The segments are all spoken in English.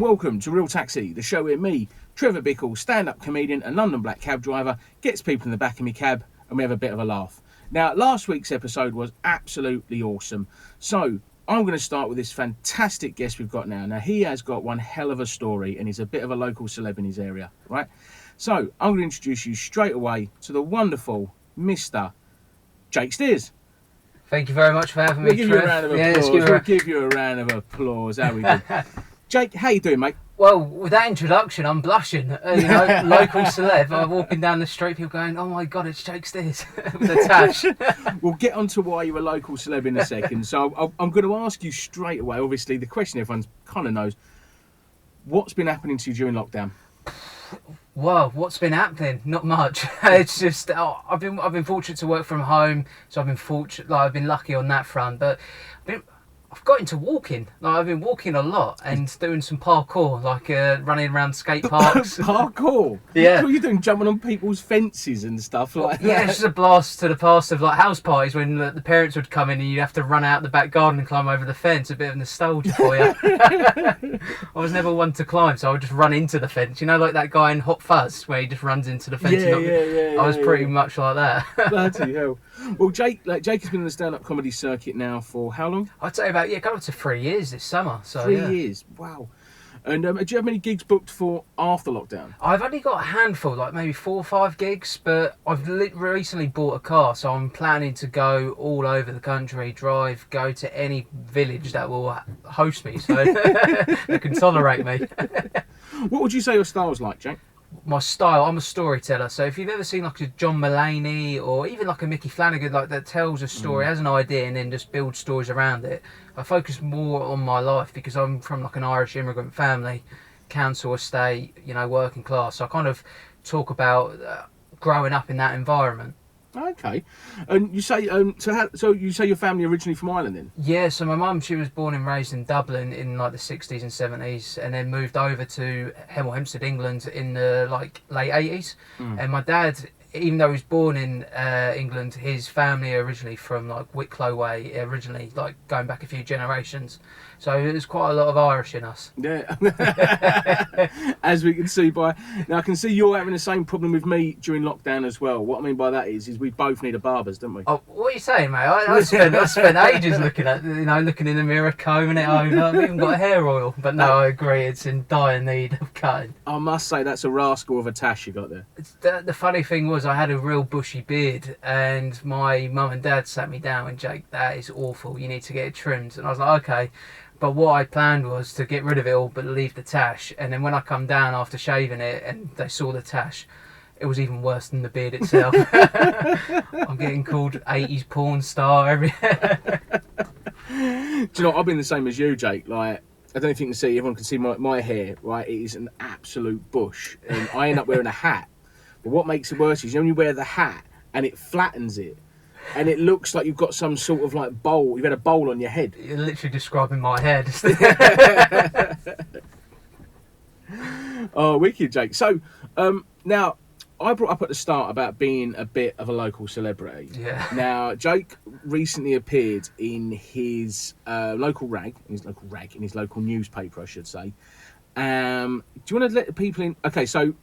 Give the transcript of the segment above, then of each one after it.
welcome to Real Taxi, the show where me, Trevor Bickle, stand-up comedian and London black cab driver, gets people in the back of my cab and we have a bit of a laugh. Now, last week's episode was absolutely awesome. So, I'm going to start with this fantastic guest we've got now. Now, he has got one hell of a story and he's a bit of a local celeb in his area, right? So, I'm going to introduce you straight away to the wonderful Mr. Jake Steers. Thank you very much for having me, We'll give you a round of applause. We'll give you a round of applause. How we do? Jake, how you doing, mate? Well, with that introduction, I'm blushing. Local celeb. I'm walking down the street, people going, "Oh my God, it's Jake Steers," with a tash. We'll get on to why you're a local celeb in a second. So I'm going to ask you straight away, obviously, the question everyone kind of knows. What's been happening to you during lockdown? Well, what's been happening? Not much. It's just I've been fortunate to work from home, so I've been lucky on that front. But I've got into walking. I've been walking a lot and doing some parkour, running around skate parks. Parkour? Yeah. What are you doing? Jumping on people's fences and stuff like that? Yeah, it's just a blast to the past of house parties when the parents would come in and you'd have to run out the back garden and climb over the fence. A bit of nostalgia for you. I was never one to climb, so I would just run into the fence. You know, like that guy in Hot Fuzz where he just runs into the fence. Yeah. I was pretty much like that. Bloody hell. Well, Jake has been in the stand-up comedy circuit now for how long? I'd say about coming up to 3 years this summer. So 3 years, wow. And do you have many gigs booked for after lockdown? I've only got a handful, maybe 4 or 5 gigs, but I've recently bought a car, so I'm planning to go all over the country, go to any village that will host me, so they can tolerate me. What would you say your style's like, Jake? My style, I'm a storyteller, so if you've ever seen a John Mulaney or even a Mickey Flanagan that tells a story, has an idea and then just builds stories around it, I focus more on my life because I'm from an Irish immigrant family, council estate, working class, so I kind of talk about growing up in that environment. Okay, and you say so you say your family originally from Ireland then? Yeah, so my mum, she was born and raised in Dublin in the 60s and 70s, and then moved over to Hempstead, England in the late 80s. And my dad, even though he was born in England, his family are originally from Wicklow way, originally going back a few generations. So there's quite a lot of Irish in us. Yeah, as we can see now I can see you're having the same problem with me during lockdown as well. What I mean by that is we both need a barbers, don't we? Oh, what are you saying, mate? I spent ages looking in the mirror, combing it over. I've even got hair oil, but no, I agree, it's in dire need of cutting. I must say that's a rascal of a tash you got there. The funny thing was I had a real bushy beard, and my mum and dad sat me down and Jake, that is awful. You need to get it trimmed, and I was like, okay. But what I planned was to get rid of it all but leave the tash, and then when I come down after shaving it and they saw the tash, it was even worse than the beard itself. I'm getting called 80s porn star everywhere. Do you know, I've been the same as you, Jake. I don't know if you can see, everyone can see my hair, right? It is an absolute bush, and I end up wearing a hat. But what makes it worse is when you wear the hat and it flattens it, and it looks like you've got some sort of bowl. You've had a bowl on your head. You're literally describing my head. Oh, wicked, Jake. So, now, I brought up at the start about being a bit of a local celebrity. Yeah. Now, Jake recently appeared in his local newspaper, I should say. Do you want to let the people in? Okay, so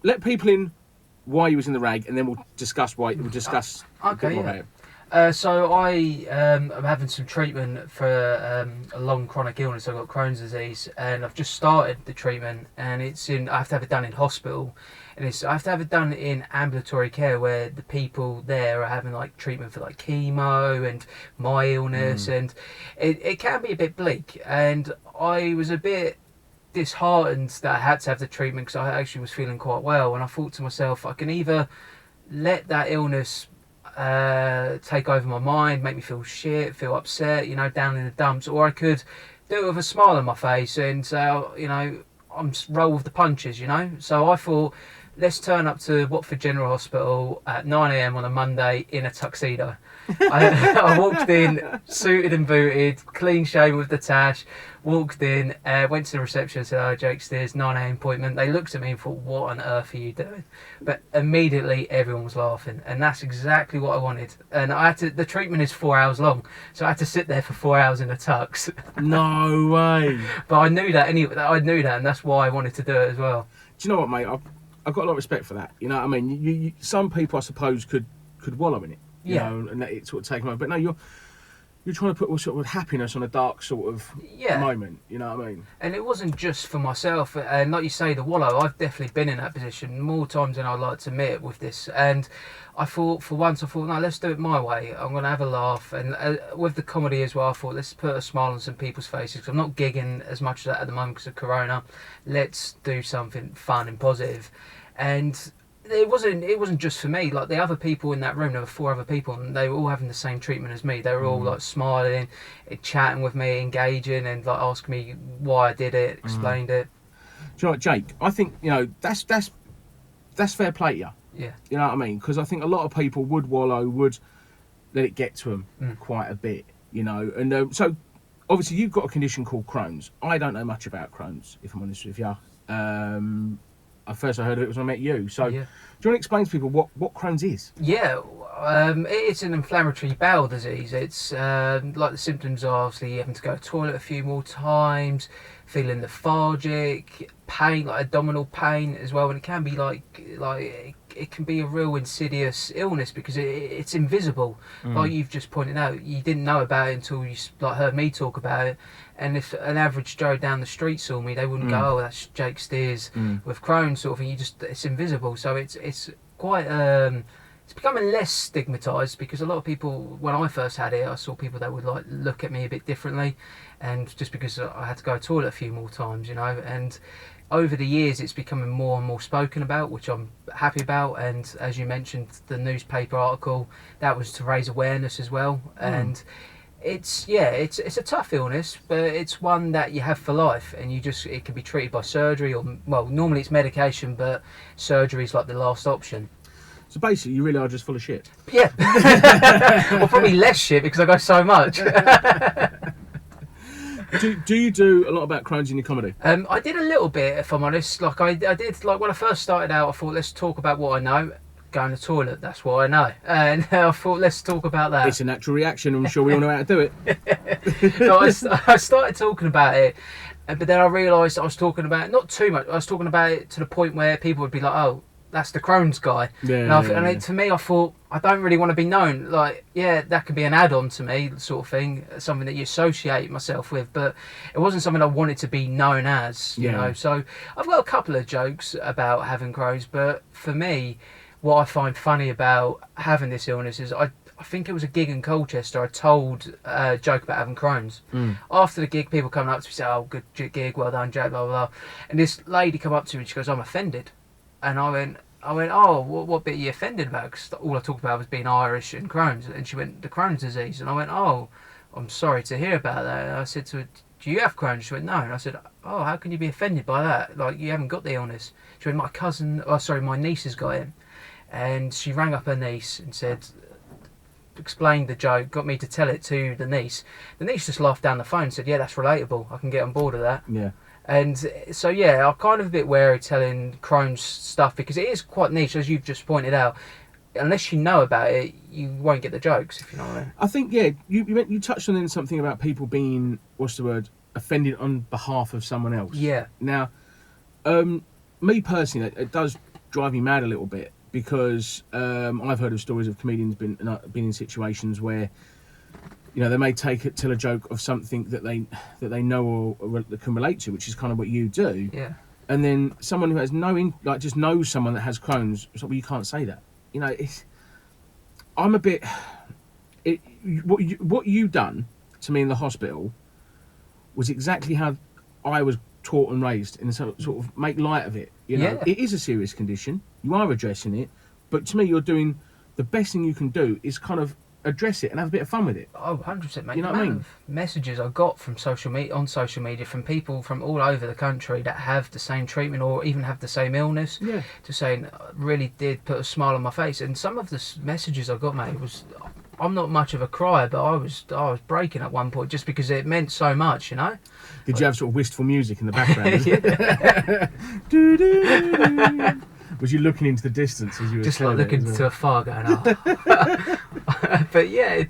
let people in why you was in the rag, and then we'll discuss Okay, so I am having some treatment for a long chronic illness. I've got Crohn's disease, and I've just started the treatment, and I have to have it done in hospital, and I have to have it done in ambulatory care where the people there are having treatment for chemo and my illness, and it can be a bit bleak, and I was a bit disheartened that I had to have the treatment because I actually was feeling quite well, and I thought to myself, I can either let that illness take over my mind, make me feel shit, feel upset, down in the dumps, or I could do it with a smile on my face and say, I'm roll with the punches, So I thought let's turn up to Watford General Hospital at 9 a.m. on a Monday in a tuxedo. I walked in, suited and booted, clean shaven with the tash, walked in, went to the reception and said, "Oh, Jake Steers, 9 a.m. appointment." They looked at me and thought, "What on earth are you doing?" But immediately everyone was laughing, and that's exactly what I wanted. And the treatment is 4 hours long, so I had to sit there for 4 hours in a tux. No way. But I knew that anyway. I knew that, and that's why I wanted to do it as well. Do you know what, mate? I've got a lot of respect for that. You know what I mean? You some people, I suppose, could wallow in it. You know, and let it sort of take them over. But no, you're trying to put all sort of happiness on a dark sort of moment. You know what I mean? And it wasn't just for myself. And like you say, the wallow, I've definitely been in that position more times than I'd like to admit with this. And I thought, for once, no, let's do it my way. I'm going to have a laugh. And with the comedy as well, I thought, let's put a smile on some people's faces. Because I'm not gigging as much as that at the moment because of Corona. Let's do something fun and positive. And it wasn't just for me. Like the other people in that room, there were 4 other people, and they were all having the same treatment as me. They were all like smiling, chatting with me, engaging, and like asking me why I did it, explained it. Do you know what, Jake? I think that's fair play to you. Yeah. You know what I mean? Because I think a lot of people would wallow, would let it get to them quite a bit. You know, and so obviously you've got a condition called Crohn's. I don't know much about Crohn's, if I'm honest with you. At first I heard of it when I met you. So do you want to explain to people what Crohn's is? Yeah, it's an inflammatory bowel disease. It's like the symptoms are obviously having to go to the toilet a few more times, feeling lethargic, pain, like abdominal pain as well. And it can be like it can be a real insidious illness because it's invisible. Like you've just pointed out, you didn't know about it until you heard me talk about it. And if an average Joe down the street saw me, they wouldn't go, "Oh, that's Jake Steers with Crohn," sort of thing. It's invisible, so it's quite it's becoming less stigmatized because a lot of people, when I first had it, I saw people that would like look at me a bit differently, and just because I had to go to the toilet a few more times, you know. And over the years, it's becoming more and more spoken about, which I'm happy about. And as you mentioned, the newspaper article, that was to raise awareness as well. And it's a tough illness, but it's one that you have for life, and it can be treated by surgery or, well, normally it's medication, but surgery is like the last option. So basically, you really are just full of shit. Yeah. Well, probably less shit because I go so much. Do you do a lot about Crohn's in your comedy? I did a little bit, if I'm honest. Like I did, like when I first started out, I thought, let's talk about what I know. Going to the toilet, that's what I know. And I thought, let's talk about that. It's a natural reaction. I'm sure we all know how to do it. No, I started talking about it, but then I realised I was talking about it, not too much. I was talking about it to the point where people would be like, "Oh, that's the Crohn's guy." To me, I thought, I don't really want to be known. Like, yeah, that could be an add-on to me, sort of thing, something that you associate myself with, but it wasn't something I wanted to be known as, you know. So I've got a couple of jokes about having Crohn's, but for me, what I find funny about having this illness is I think it was a gig in Colchester. I told a joke about having Crohn's. After the gig, people coming up to me and say, "Oh, good gig, well done, Jake, blah, blah, blah." And this lady come up to me and she goes, "I'm offended." And I went, "Oh, what bit are you offended about?" Because all I talked about was being Irish and Crohn's. And she went, "The Crohn's disease." And I went, "Oh, I'm sorry to hear about that." And I said to her, "Do you have Crohn's?" She went, "No." And I said, "Oh, how can you be offended by that? Like, you haven't got the illness." She went, my niece has got it." And she rang up her niece and explained the joke, got me to tell it to the niece. The niece just laughed down the phone and said, "Yeah, that's relatable. I can get on board with that." Yeah. And so, yeah, I'm kind of a bit wary telling Crohn's stuff because it is quite niche, as you've just pointed out. Unless you know about it, you won't get the jokes, if you know what I mean. I think, yeah, you touched on something about people being, offended on behalf of someone else. Yeah. Now, me personally, it does drive me mad a little bit. Because I've heard of stories of comedians been in situations where, you know, they may tell a joke of something that they know or can relate to, which is kind of what you do. Yeah. And then someone who has just knows someone that has Crohn's, it's like, well, you can't say that. You know, I'm a bit. What you done to me in the hospital was exactly how I was taught and raised, and sort of make light of it. You know, It is a serious condition. You are addressing it, but to me, you're doing the best thing you can do is kind of address it and have a bit of fun with it. Oh, 100%, mate. You know The what I amount mean? of messages I got from social media from people from all over the country that have the same treatment or even have the same illness, Yeah. just saying really did put a smile on my face. And some of the messages I got, mate, was I'm not much of a crier, but I was breaking at one point just because it meant so much, you know. Did you have sort of wistful music in the background? Yeah. Doo-doo-doo. Was you looking into the distance as you were Just like saying it looking as to well? a fire going, oh. But yeah,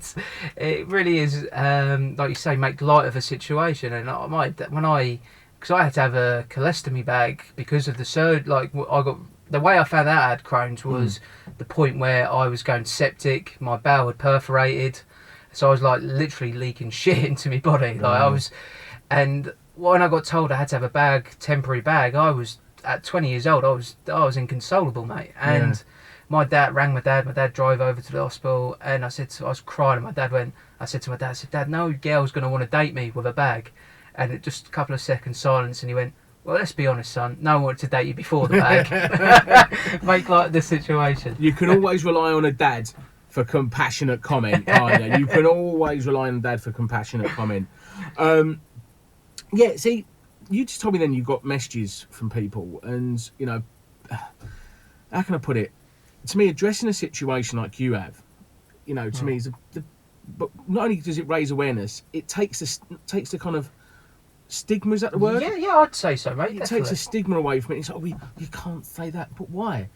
it really is, like you say, make light of a situation. And because I had to have a colostomy bag because of the surgery, the way I found out I had Crohn's was the point where I was going septic, my bowel had perforated, so I was like literally leaking shit into my body. And when I got told I had to have a temporary bag, I was at 20 years old. I was inconsolable, mate. And my dad rang my dad. My dad drove over to the hospital, and I was crying. And I said to my dad, Dad, no girl's going to want to date me with a bag. And it just a couple of seconds silence, and he went, well, let's be honest, son. No one wanted to date you before the bag. Make light of the situation. You can always rely on a dad for compassionate comment, can't you? You can always rely on dad for compassionate comment. Yeah, see, you just told me then you got messages from people, and, you know, how can I put it? To me, addressing a situation like you have, you know, to me, is but not only does it raise awareness, it takes the kind of stigma, is that the word? Yeah, I'd say so, mate. It Definitely. takes a stigma away from it. It's like, you can't say that, but why?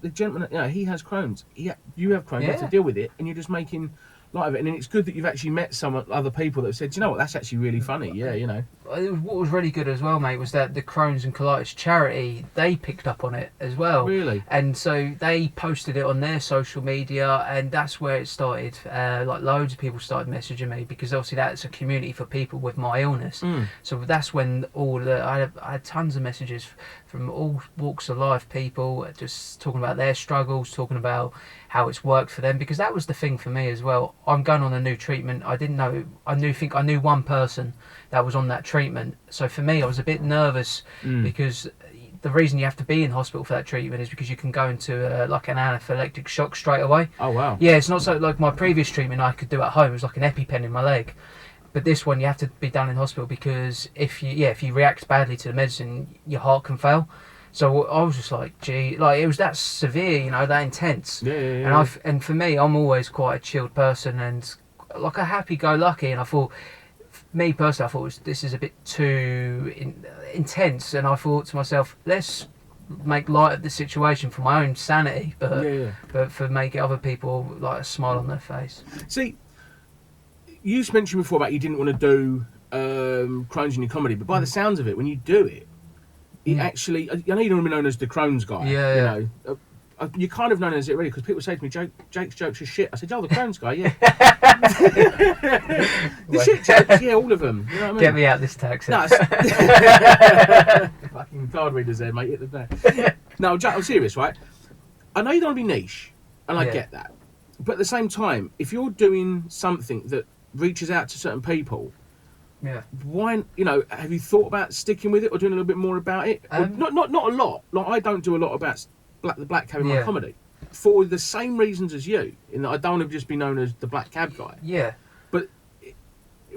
The gentleman, you know, he has Crohn's. You have Crohn's. You have to deal with it, and you're just making light of it. And then it's good that you've actually met other people that have said, you know what, that's actually really funny. Yeah, you know. What was really good as well, mate, was that the Crohn's and Colitis charity, they picked up on it as well. Really? And so they posted it on their social media, and that's where it started. Like loads of people started messaging me because obviously that's a community for people with my illness. So that's when I had tons of messages from all walks of life, people just talking about their struggles, talking about how it's worked for them, because that was the thing for me as well. I'm going on a new treatment. I knew one person that was on that treatment. So for me, I was a bit nervous because the reason you have to be in hospital for that treatment is because you can go into like an anaphylactic shock straight away. Oh, wow. Yeah, it's not so like my previous treatment I could do at home. It was like an EpiPen in my leg. But this one you have to be done in hospital because if you react badly to the medicine, your heart can fail. So I was just like, gee, like it was that severe, you know, that intense. Yeah. And for me, I'm always quite a chilled person and like a happy-go-lucky. And I thought, me personally, I thought this is a bit too intense. And I thought to myself, let's make light of the situation for my own sanity, but for making other people like a smile on their face. See, you mentioned before about you didn't want to do Crohn's in your comedy, but by the sounds of it, when you do it, it actually, I know you don't want to be known as the Crohn's guy. Yeah. You know, you're kind of known as it really, because people say to me, Jake's jokes are shit. I said, oh, the Crohn's guy, yeah. The shit jokes, yeah, all of them. You know what I mean? Get me out this taxi. No, fucking card readers there, mate. Hit the bed. No, Jack, I'm serious, right? I know you don't want to be niche, and I get that. But at the same time, if you're doing something that reaches out to certain people, why, you know, have you thought about sticking with it or doing a little bit more about it? Not a lot. Like, I don't do a lot about the Black Cab in my comedy for the same reasons as you, in that I don't want to just be known as the Black Cab guy. Yeah. But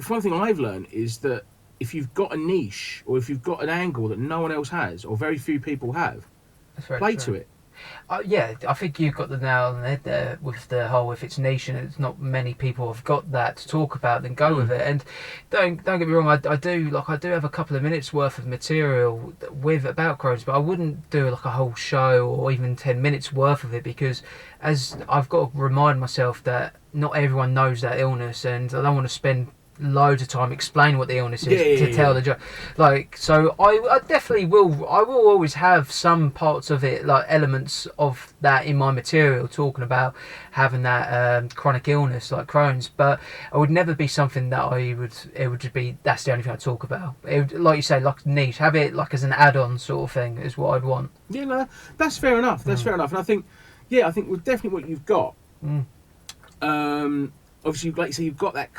one thing I've learned is that if you've got a niche or if you've got an angle that no one else has or very few people have, play to it. Yeah, I think you've got the nail on the head there with the whole, if it's niche and it's not many people have got that to talk about, then go with it. And don't get me wrong, I do have a couple of minutes worth of material about Crohn's, but I wouldn't do like a whole show or even 10 minutes worth of it, because as I've got to remind myself that not everyone knows that illness, and I don't want to spend loads of time explaining what the illness is to tell the joke. Like, so I definitely will. I will always have some parts of it, like elements of that in my material, talking about having that chronic illness like Crohn's. But it would never be something that it would just be, that's the only thing I talk about. It would, like you say, like niche. Have it like as an add-on sort of thing is what I'd want. Yeah, no, that's fair enough. That's fair enough. And I think with definitely what you've got. obviously, like you say, you've got that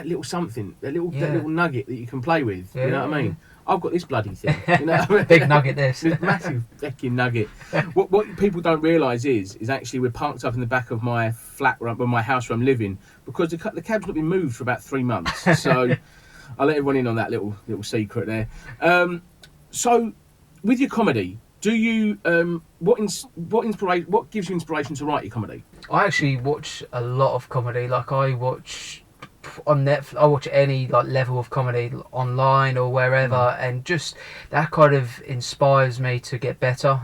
little something, that little Yeah. nugget that you can play with. Yeah, You know what I yeah. mean? I've got this bloody thing. You know what I mean? Big nugget this. This massive fucking nugget. What people don't realise is actually we're parked up in the back of my flat, my house where I'm living, because the cab's not been moved for about 3 months. So I'll let everyone in on that little secret there. So with your comedy, do you what gives you inspiration to write your comedy? I actually watch a lot of comedy. Like I watch on Netflix, I watch any like level of comedy online or wherever, and just that kind of inspires me to get better.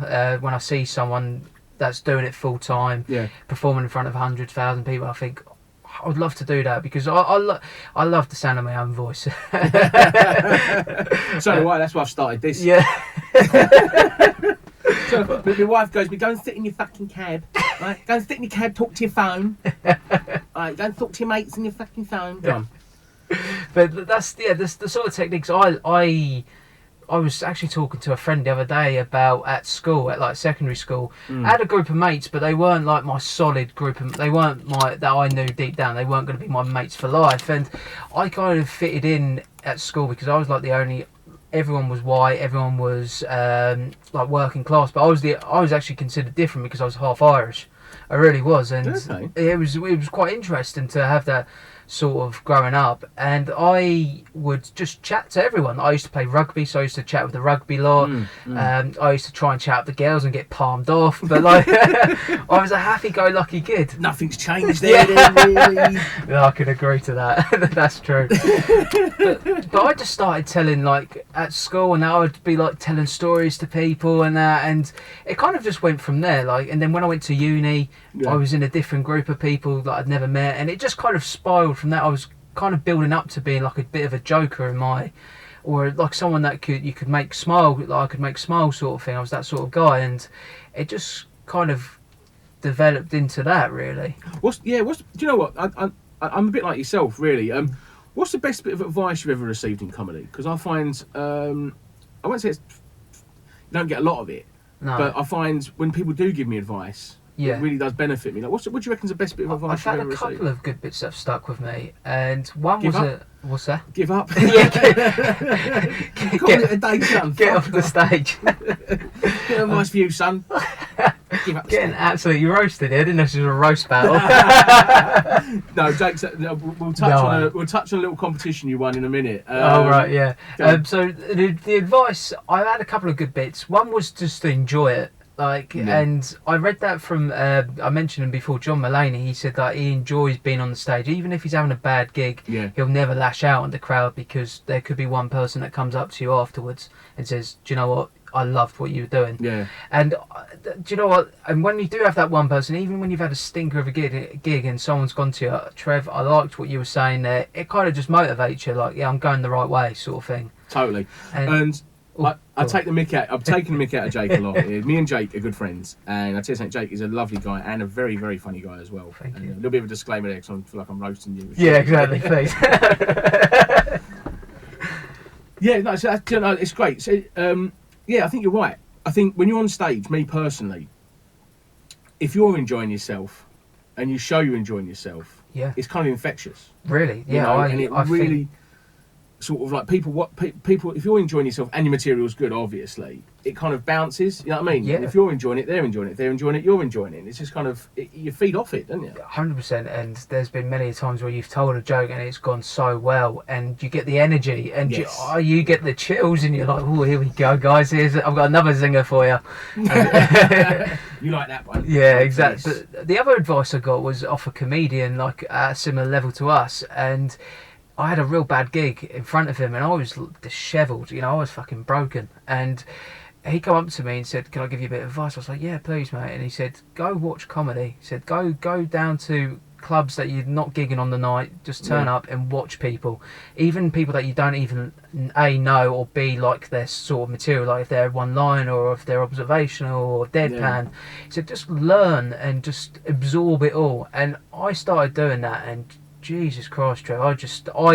When I see someone that's doing it full time, performing in front of 100,000 people, I think I would love to do that, because I love the sound of my own voice. So do I. That's why I've started this. Yeah. So my wife goes, go and sit in your fucking cab. Right? Go and sit in your cab, talk to your phone. Right, go and talk to your mates on your fucking phone. Go on. But that's the sort of techniques I was actually talking to a friend the other day about at school, at like secondary school. I had a group of mates, but they weren't like my solid group. They weren't that I knew deep down. They weren't going to be my mates for life. And I kind of fitted in at school because I was like the only. Everyone was white. Everyone was like working class, but I was actually considered different because I was half Irish. I really was, and it was quite interesting to have that sort of growing up. And I would just chat to everyone. I used to play rugby, so I used to chat with the rugby lot. I used to try and chat with the girls and get palmed off, but like I was a happy-go-lucky kid. Nothing's changed there, really. Yeah, I can agree to that. That's true. But I just started telling, like, at school, and I would be like telling stories to people and that, and it kind of just went from there. Like, and then when I went to uni, I was in a different group of people that I'd never met, and it just kind of spiraled from that. I was kind of building up to being like a bit of a joker or like someone that you could make smile, like I could make smile sort of thing. I was that sort of guy, and it just kind of developed into that, really. Do you know what? I'm a bit like yourself, really. What's the best bit of advice you've ever received in comedy? Because I find I won't say you don't get a lot of it, but I find when people do give me advice, it really does benefit me. Like, what do you reckon's the best bit of advice I've had you've ever a couple received? of good bits that have stuck with me, and one Give was up? what's that? Give up. Call it a day, son. Get off the stage. Bit of advice for you, son. Give up. Getting absolutely roasted here. I didn't know this was a roast battle. No, Jake's. We'll touch on a little competition you won in a minute. Oh right, yeah. So the advice, I had a couple of good bits. One was just to enjoy it. And I read that from I mentioned him before, John Mulaney. He said that he enjoys being on the stage, even if he's having a bad gig. He'll never lash out on the crowd, because there could be one person that comes up to you afterwards and says, "Do you know what? I loved what you were doing." And do you know what? And when you do have that one person, even when you've had a stinker of a gig and someone's gone to you, "Trev, I liked what you were saying there," it kind of just motivates you, like, yeah, I'm going the right way, sort of thing. Totally. And I take the mick out. I've taken the mick out of Jake a lot. Me and Jake are good friends, and I tell you something, Jake is a lovely guy and a very, very funny guy as well. Thank you. A little bit of a disclaimer there, because I feel like I'm roasting you. Yeah, exactly. Please. It's great. So, I think you're right. I think when you're on stage, me personally, if you're enjoying yourself and you show you're enjoying yourself, it's kind of infectious. Really? Yeah. I really sort of like people. If you're enjoying yourself and your material's good, obviously, it kind of bounces. You know what I mean? Yeah. And if you're enjoying it, they're enjoying it. If they're enjoying it, you're enjoying it. It's just kind of you feed off it, don't you? 100%. And there's been many times where you've told a joke and it's gone so well, and you get the energy, and you get the chills, and you're like, "Oh, here we go, guys! I've got another zinger for you." You like that one? Yeah, exactly. Yes. But the other advice I got was off a comedian, like at a similar level to us, and I had a real bad gig in front of him, and I was dishevelled. I was fucking broken. And he came up to me and said, "Can I give you a bit of advice?" I was like, "Yeah, please, mate." And he said, "Go watch comedy." He said, "Go down to clubs that you're not gigging on the night. Just turn up and watch people, even people that you don't even A, know, or B, like their sort of material, like if they're one line or if they're observational or deadpan." He said, "Just learn and just absorb it all." And I started doing that, and Jesus Christ, Trev,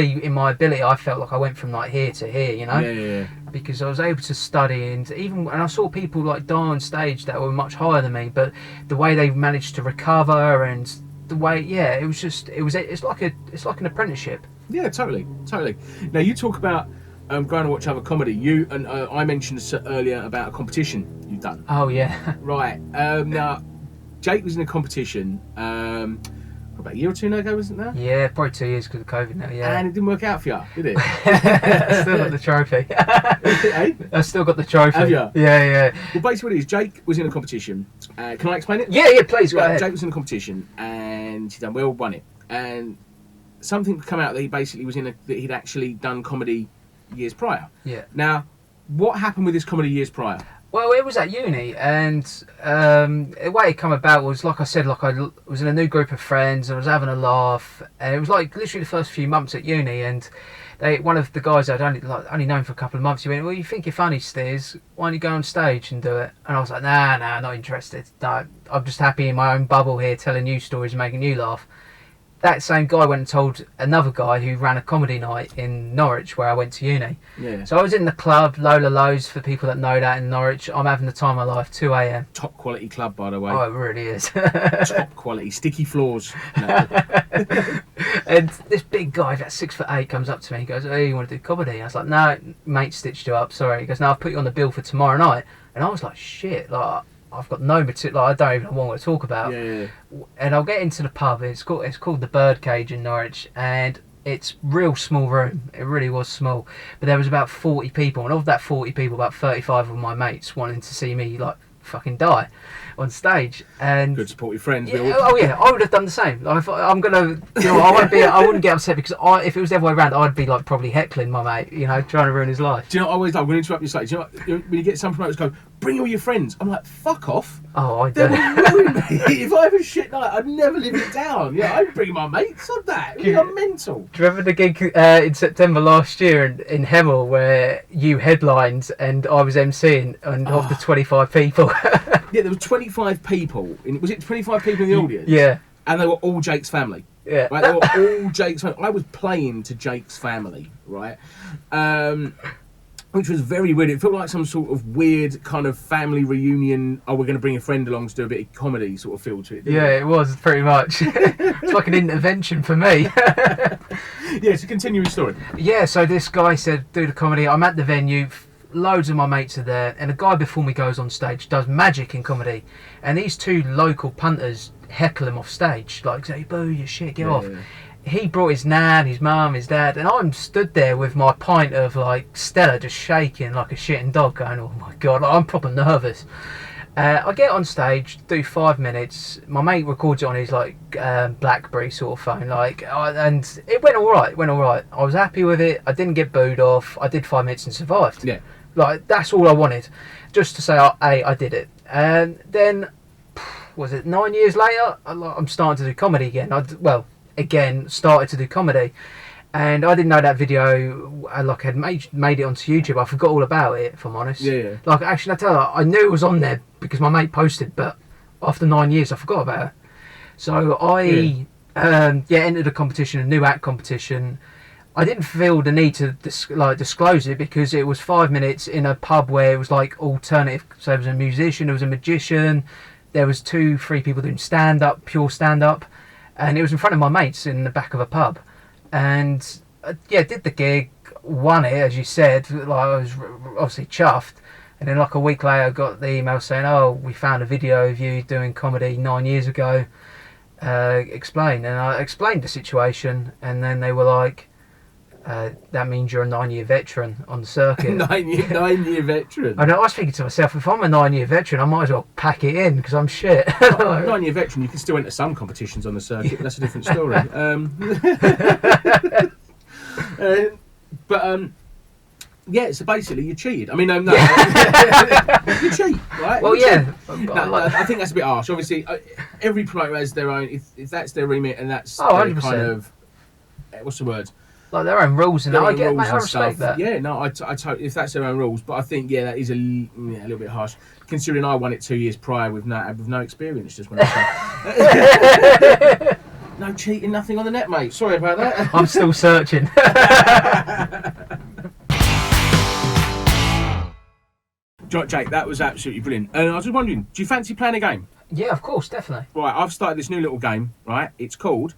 in my ability, I felt like I went from like here to here, because I was able to study, and I saw people like die on stage that were much higher than me, but the way they managed to recover and the way, it's like an apprenticeship. Yeah, totally. Now you talk about going to watch other comedy. You and I mentioned earlier about a competition you've done. Oh yeah. Right. Now, Jake was in a competition about a year or two ago, wasn't there? Yeah, probably 2 years because of COVID now. Yeah. And it didn't work out for you, did it? I still got the trophy. I still got the trophy. Have you? Yeah. Well, basically, what it is, Jake was in a competition. Can I explain it? Yeah. Please go ahead. Jake was in a competition and he done well, won it, and something come out that he basically was that he'd actually done comedy years prior. Yeah. Now, what happened with this comedy years prior? Well, it was at uni, and the way it came about was, like I said, like I was in a new group of friends, I was having a laugh, and it was like literally the first few months at uni, and one of the guys I'd only known for a couple of months, he went, "Well, you think you're funny, Steers, why don't you go on stage and do it?" And I was like, nah, not interested. No, I'm just happy in my own bubble here, telling you stories and making you laugh. That same guy went and told another guy who ran a comedy night in Norwich where I went to uni. Yeah. So I was in the club, Lola Lows, for people that know that, in Norwich. I'm having the time of my life, 2 a.m. Top quality club, by the way. Oh, it really is. Top quality, sticky floors. No. And this big guy, about 6'8", comes up to me and goes, "Oh, you want to do comedy?" I was like, "No, mate stitched you up, sorry." He goes, "No, I'll put you on the bill for tomorrow night." And I was like, shit, like, I've got no material, like, I don't even know what to talk about. Yeah. And I'll get into the pub. It's called the Birdcage in Norwich, and it's real small room. It really was small, but there was about 40 people, and of that 40 people, about 35 of my mates wanting to see me like fucking die on stage. And good support your friends. yeah, I would have done the same. Like, if I'm gonna, I wouldn't get upset, because if it was the other way around, I'd be like probably heckling my mate, trying to ruin his life. Do you know what I always love? I'm going to interrupt you slightly. Do you know when you get some promoters go, "Bring all your friends," I'm like, fuck off. Oh, I They do. would ruin me. If I have a shit night, I'd never live it down. Yeah, I'd bring my mates on that. You're mental. Do you remember the gig in September last year in Hemel where you headlined and I was emceeing, and of the 25 people? Yeah, there were 25 people. Was it 25 people in the audience? Yeah. And they were all Jake's family. Yeah. Right, they were all Jake's family. I was playing to Jake's family, right? Which was very weird. It felt like some sort of weird kind of family reunion. Oh, we're going to bring a friend along to do a bit of comedy sort of feel to it. Yeah, it was pretty much. It's like an intervention for me. Yeah, it's a continuing story. Yeah, so this guy said, do the comedy. I'm at the venue. Loads of my mates are there, and a guy before me goes on stage, does magic in comedy, and these two local punters heckle him off stage, like, say, "Boo, you shit, get off." Yeah. He brought his nan, his mum, his dad, and I'm stood there with my pint of like Stella just shaking like a shitting dog, going, "Oh my god," like, I'm proper nervous. I get on stage, do 5 minutes. My mate records it on his like BlackBerry sort of phone, and it went all right. I was happy with it. I didn't get booed off. I did 5 minutes and survived. Yeah. Like, that's all I wanted, just to say, I did it. And then, was it 9 years later? I'm starting to do comedy again. Started to do comedy, and I didn't know that video. I had made it onto YouTube. I forgot all about it, if I'm honest. Yeah. Like, actually, I knew it was on there because my mate posted, but after 9 years, I forgot about it. So I entered a new act competition. I didn't feel the need to disclose it, because it was 5 minutes in a pub where it was like alternative. So there was a musician, there was a magician, there was 2-3 people doing pure stand up. And it was in front of my mates in the back of a pub. And did the gig, won it, as you said. Like, I was obviously chuffed. And then like a week later, I got the email saying, "Oh, we found a video of you doing comedy 9 years ago. Explain." And I explained the situation, and then they were like, "That means you're a 9-year veteran on the circuit." 9-year veteran. I was thinking to myself, if I'm a 9-year veteran, I might as well pack it in, because I'm shit. 9-year veteran, you can still enter some competitions on the circuit, but that's a different story. Yeah, so basically you cheated. I mean, no, you cheat, right? Well, yeah. I think that's a bit harsh. Obviously, every promoter has their own. If that's their remit and that's their 100%. kind of, what's the word? Like their own rules, and I respect that. Yeah, no, I totally. If that's their own rules, but I think that is a little bit harsh, considering I won it 2 years prior with no experience. Just when I say. No cheating, nothing on the net, mate. Sorry about that. I'm still searching. Jake, that was absolutely brilliant. And I was just wondering, do you fancy playing a game? Yeah, of course, definitely. Right, I've started this new little game, right? It's called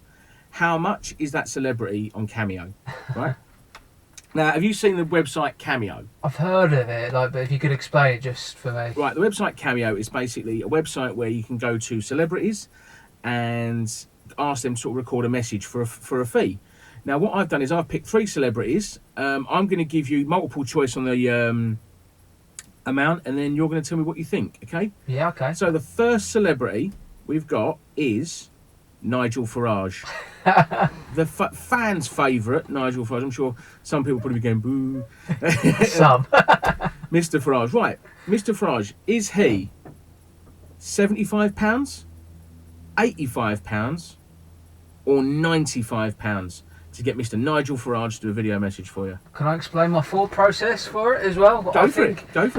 How Much Is That Celebrity on Cameo, right? Now, have you seen the website Cameo? I've heard of it, like, but if you could explain it just for me. Right, the website Cameo is basically a website where you can go to celebrities and ask them to sort of record a message for a fee. Now, what I've done is I've picked 3 celebrities. I'm going to give you multiple choice on the amount, and then you're going to tell me what you think, okay? Yeah, okay. So the first celebrity we've got is Nigel Farage. The fans' favourite, Nigel Farage. I'm sure some people probably be going, boo. Some. Mr. Farage. Right, Mr. Farage, is he £75, £85, or £95 to get Mr. Nigel Farage to do a video message for you? Can I explain my thought process for it as well? Go for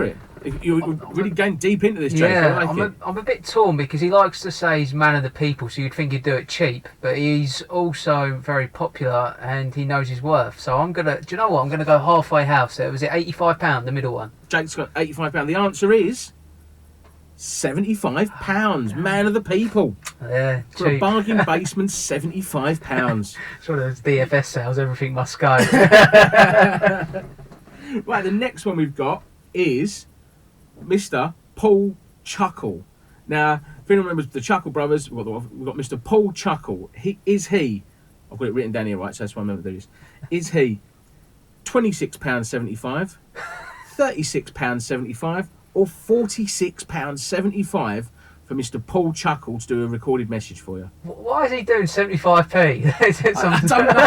it. You're really going deep into this, Jake. Yeah, I like it. I'm a bit torn because he likes to say he's man of the people, so you'd think he'd do it cheap, but he's also very popular and he knows his worth. So I'm gonna, do you know what? I'm gonna go halfway house there. Was it £85, the middle one? Jake's got £85. The answer is £75. Man of the people. Yeah, For a cheap. bargain basement, £75. It's one of those DFS sales, everything must go. Right, the next one we've got is Mr. Paul Chuckle. Now, if anyone remembers the Chuckle brothers, we've got Mr. Paul Chuckle. I've got it written down here, right, so that's why I'm going to do this. Is he £26.75, £36.75, or £46.75 for Mr. Paul Chuckle to do a recorded message for you? Why is he doing 75p? Is it I something? don't know.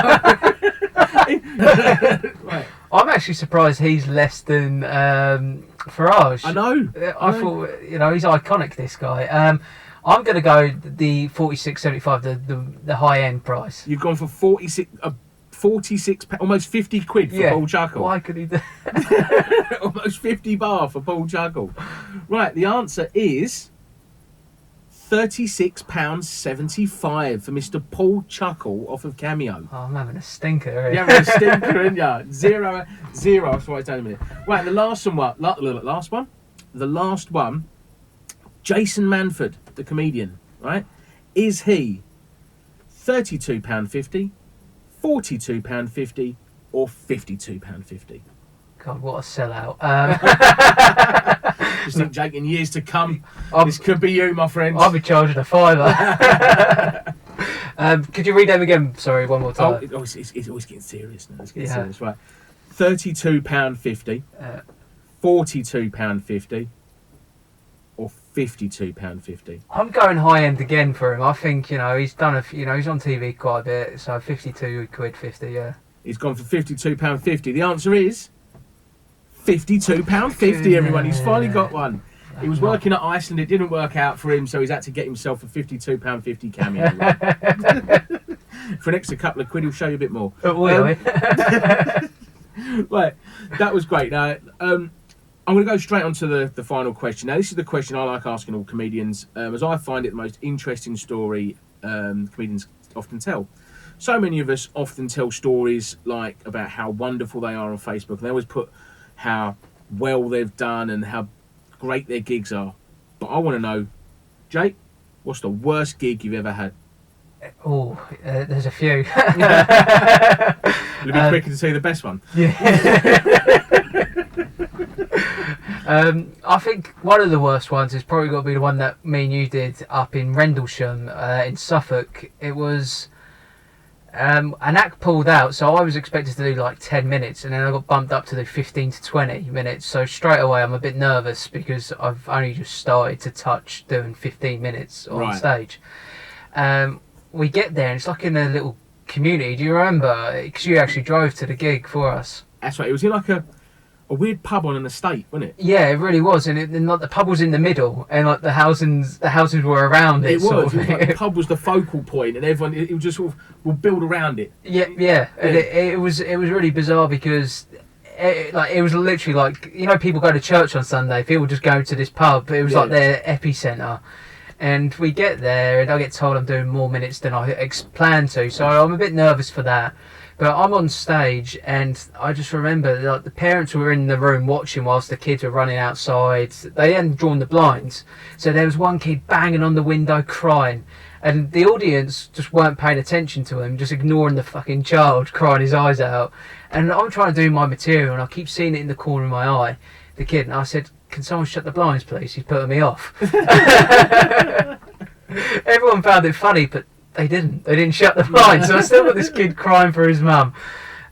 Right. I'm actually surprised he's less than Farage. I know. I thought, he's iconic, this guy. I'm going to go the 46.75, the high end price. You've gone for 46, almost 50 quid for Paul Chuckle. Why could he do? Almost 50 bar for Paul Chuckle. Right, the answer is £36.75 for Mr. Paul Chuckle off of Cameo. Oh, I'm having a stinker. You're having a stinker, aren't you? 0. That's what I told you. Right, the last one. Jason Manford, the comedian, right? Is he £32.50, £42.50, or £52.50? God, what a sellout. Just think, Jake, in years to come, this could be you, my friend. I'll be charging a £5. Could you read them again? Sorry, one more time. Oh, it's always getting serious now. It's getting serious, right? £32.50, £42.50, or £52.50. I'm going high end again for him. I think he's done he's on TV quite a bit, so 52 quid 50. Yeah. He's gone for £52.50. The answer is £52.50. Everyone, he's finally got one. He was working at Iceland. It didn't work out for him, so he's had to get himself a £52.50 cameo. For an extra couple of quid, he'll show you a bit more. Right, that was great. Now, I'm going to go straight on to the final question. Now, this is the question I like asking all comedians, as I find it the most interesting story comedians often tell. So many of us often tell stories like about how wonderful they are on Facebook, and they always put how well they've done and how great their gigs are. But I want to know, Jake, what's the worst gig you've ever had? Oh, there's a few. Will it be quicker to see the best one? Yeah. I think one of the worst ones is probably got to be the one that me and you did up in Rendlesham in Suffolk. It was an act pulled out, so I was expected to do like 10 minutes, and then I got bumped up to do 15 to 20 minutes. So straight away I'm a bit nervous because I've only just started to touch doing 15 minutes on stage. We get there and it's like in a little community. Do you remember? Because you actually drove to the gig for us. That's right. It was in like a weird pub on an estate, wasn't it? Yeah, it really was. And like the pub was in the middle, and like the houses were around it. It was. Like the pub was the focal point, and everyone it was just sort of will build around it. Yeah. And it was really bizarre because it was literally like people go to church on Sunday. People just go to this pub. It was like their epicenter. And we get there, and I get told I'm doing more minutes than I planned to, so I'm a bit nervous for that. But I'm on stage, and I just remember like the parents were in the room watching whilst the kids were running outside. They hadn't drawn the blinds, so there was one kid banging on the window crying, and the audience just weren't paying attention to him, just ignoring the fucking child crying his eyes out. And I'm trying to do my material, and I keep seeing it in the corner of my eye, the kid, and I said, "Can someone shut the blinds, please? He's putting me off." Everyone found it funny, but they didn't. They didn't shut the blinds. So I still got this kid crying for his mum.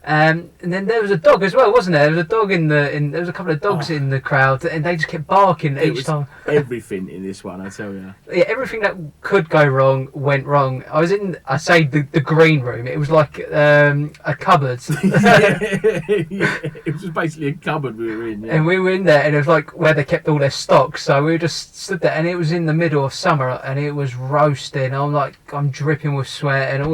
And then there was a dog as well, wasn't there? There was a dog there was a couple of dogs in the crowd, and they just kept barking each time. Everything in this one, I tell you. Yeah, everything that could go wrong went wrong. I was in, I say, the green room. It was like a cupboard. Yeah, it was just basically a cupboard we were in. Yeah. And we were in there, and it was like where they kept all their stock. So we just stood there, and it was in the middle of summer, and it was roasting. I'm dripping with sweat, and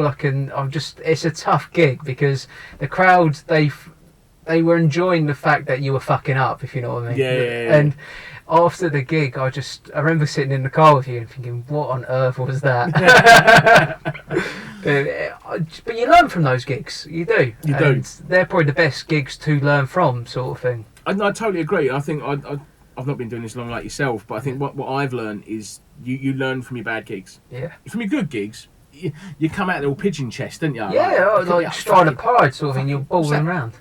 it's a tough gig because the crowd, they were enjoying the fact that you were fucking up, if you know what I mean. Yeah. And after the gig, I remember sitting in the car with you and thinking, what on earth was that? But you learn from those gigs, you do. You do. They're probably the best gigs to learn from, sort of thing. I totally agree. I think I've not been doing this long like yourself, but I think what I've learned is you learn from your bad gigs. Yeah. From your good gigs, you come out there all pigeon chest, don't you? Yeah, like stride of pride sort of thing, you're balling around.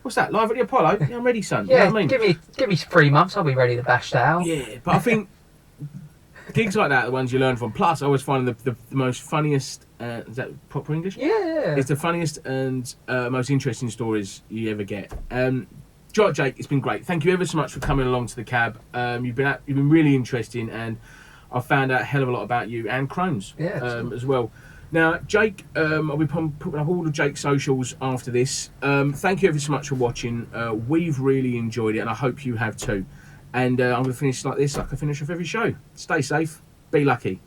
What's that? Live at the Apollo? Yeah, I'm ready, son. Yeah, you know what I mean? give me 3 months, I'll be ready to bash that out. Yeah, but I think gigs like that are the ones you learn from. Plus, I always find the most funniest, is that proper English? Yeah. It's the funniest and most interesting stories you ever get. Jake, it's been great. Thank you ever so much for coming along to the cab. You've been really interesting, and I found out a hell of a lot about you and Crohn's as well. Now, Jake, I'll be putting up all of Jake's socials after this. Thank you ever so much for watching. We've really enjoyed it, and I hope you have too. And I'm going to finish like this, like I finish off every show. Stay safe, be lucky.